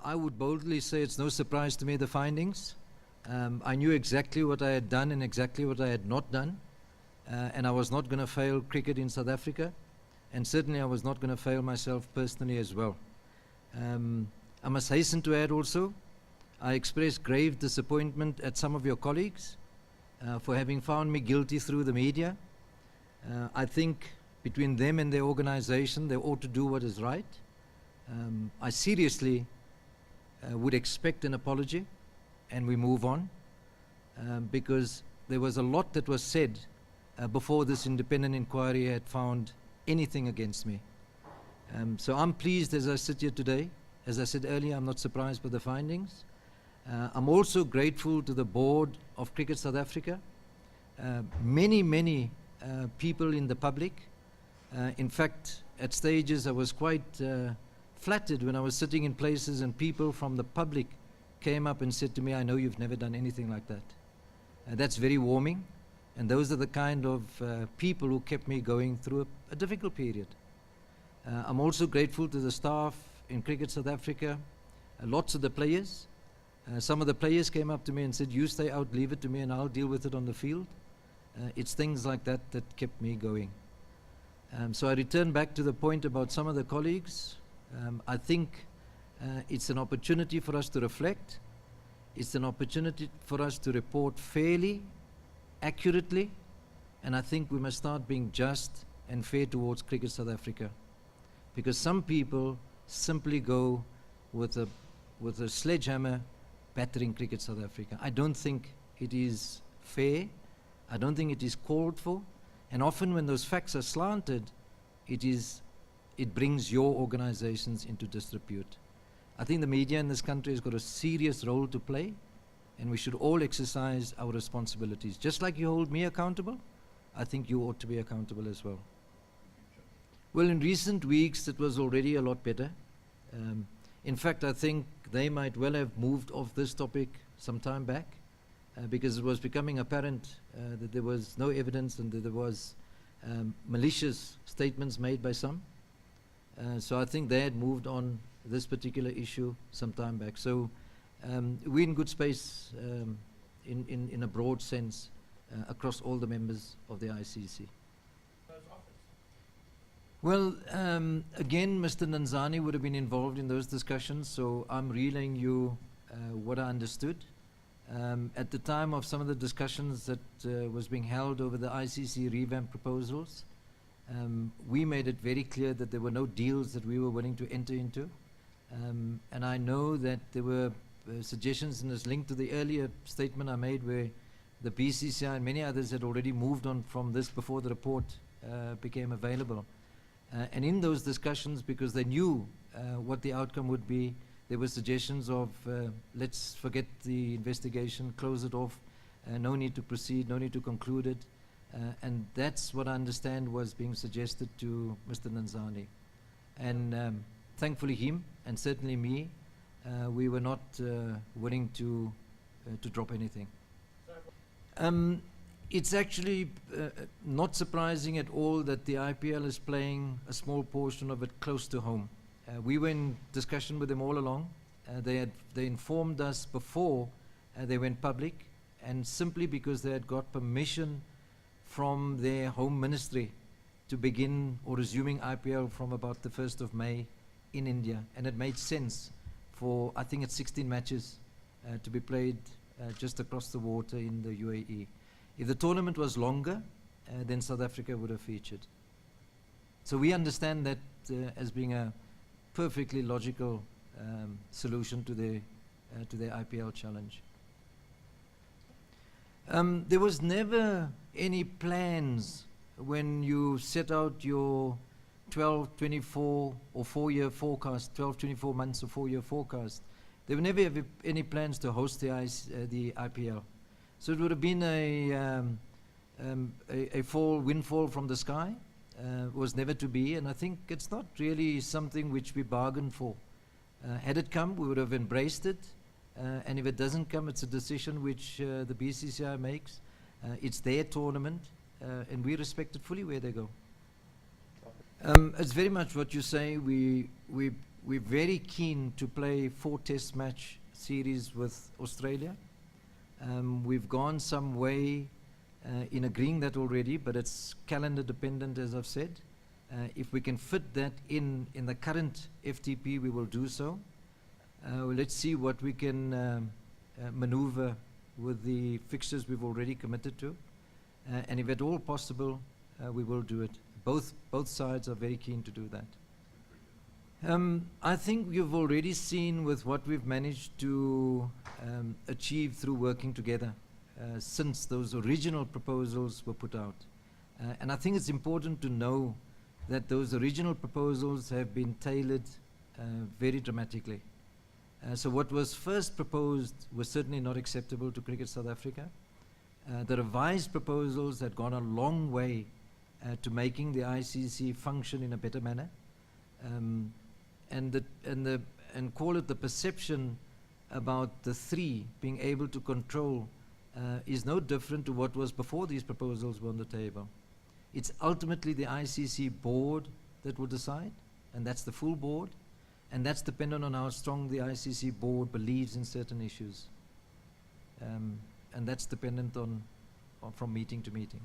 I would boldly say it's no surprise to me, the findings. I knew exactly what I had done and exactly what I had not done. And I was not going to fail cricket in South Africa. And certainly I was not going to fail myself personally as well. I must hasten to add also, I express grave disappointment at some of your colleagues for having found me guilty through the media. I think between them and their organization, they ought to do what is right. I seriously would expect an apology and we move on, because there was a lot that was said before this independent inquiry had found anything against me. So I'm pleased as I sit here today. As I said earlier, I'm not surprised by the findings. I'm also grateful to the board of Cricket South Africa, many people in the public. In fact, at stages I was quite flattered when I was sitting in places and people from the public came up and said to me, "I know you've never done anything like that." That's very warming, and those are the kind of people who kept me going through a difficult period. I'm also grateful to the staff in Cricket South Africa, lots of the players. Some of the players came up to me and said, "You stay out, leave it to me and I'll deal with it on the field." It's things like that that kept me going. So I return back to the point about some of the colleagues. I think it's an opportunity for us to reflect. It's an opportunity for us to report fairly, accurately, and I think we must start being just and fair towards Cricket South Africa. Because some people simply go with a sledgehammer battering Cricket South Africa. I don't think it is fair. I don't think it is called for. And often when those facts are slanted, it brings your organizations into disrepute. I think the media in this country has got a serious role to play, and we should all exercise our responsibilities. Just like you hold me accountable, I think you ought to be accountable as well. Well, in recent weeks, it was already a lot better. In fact, I think they might well have moved off this topic some time back, because it was becoming apparent that there was no evidence and that there was malicious statements made by some. So I think they had moved on this particular issue some time back. So we're in good space in a broad sense across all the members of the ICC. Well, again, Mr. Nanzani would have been involved in those discussions, so I'm relaying you what I understood. At the time of some of the discussions that was being held over the ICC revamp proposals, we made it very clear that there were no deals that we were willing to enter into. And I know that there were suggestions in this link to the earlier statement I made where the BCCI and many others had already moved on from this before the report became available. And in those discussions, because they knew what the outcome would be, there were suggestions of let's forget the investigation, close it off, no need to proceed, no need to conclude it. And that's what I understand was being suggested to Mr. Nanzani. And thankfully him, and certainly me, we were not willing to drop anything. It's actually not surprising at all that the IPL is playing a small portion of it close to home. We were in discussion with them all along. They informed us before they went public, and simply because they had got permission from their home ministry to begin or resuming IPL from about the 1st of May in India. And it made sense for, I think it's 16 matches to be played just across the water in the UAE. If the tournament was longer, then South Africa would have featured. So we understand that as being a perfectly logical solution to the IPL challenge. There was never any plans when you set out your 12, 24 or 4-year forecast, 12, 24 months or 4-year forecast. There were never any plans to host the IPL. So it would have been a windfall from the sky. Was never to be, and I think it's not really something which we bargained for. Had it come, we would have embraced it, and if it doesn't come, it's a decision which the BCCI makes. It's their tournament, and we respect it fully where they go. It's very much what you say. We we're very keen to play 4 test match series with Australia. We've gone some way in agreeing that already, but it's calendar dependent, as I've said. If we can fit that in the current FTP, we will do so. Let's see what we can maneuver with the fixtures we've already committed to. And if at all possible, we will do it. Both sides are very keen to do that. I think you've already seen with what we've managed to achieve through working together since those original proposals were put out. And I think it's important to know that those original proposals have been tailored very dramatically. So what was first proposed was certainly not acceptable to Cricket South Africa. The revised proposals had gone a long way to making the ICC function in a better manner. And call it the perception about the 3 being able to control is no different to what was before these proposals were on the table. It's ultimately the ICC board that will decide, and that's the full board, and that's dependent on how strong the ICC board believes in certain issues. And that's dependent on from meeting to meeting.